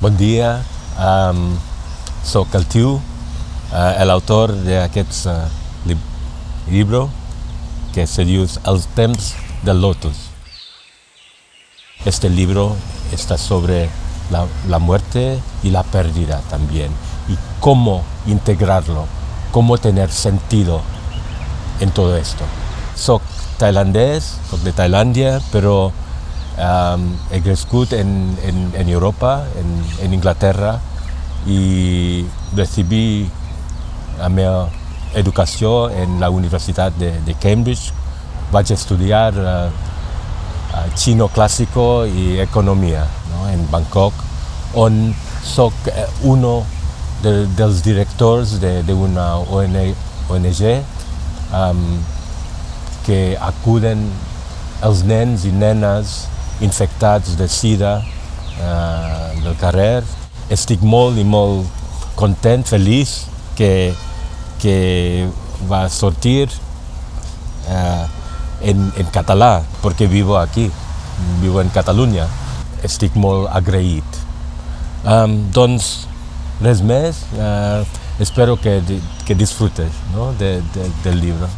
Bon dia, soc el Tiu, el autor d'aquest llibre que se diu Els temps del lotus. Este libro está sobre la muerte y la pérdida también, y cómo integrarlo, cómo tener sentido en todo esto. Soc tailandès, soc de Tailandia, però he crescut en Europa, en Inglaterra, y recibí la meva educació en la Universitat de Cambridge. Vaig estudiar xino clàssico i economia, no? En Bangkok, on soc uno dels directors d'una ONG que acuden els nens i nenes infectats de sida del carrer. Estic molt i molt content, feliç que va sortir en català, perquè vivo aquí, vivo en Catalunya. Estic molt agraït. Doncs res més, espero que disfrutes, no? del llibre.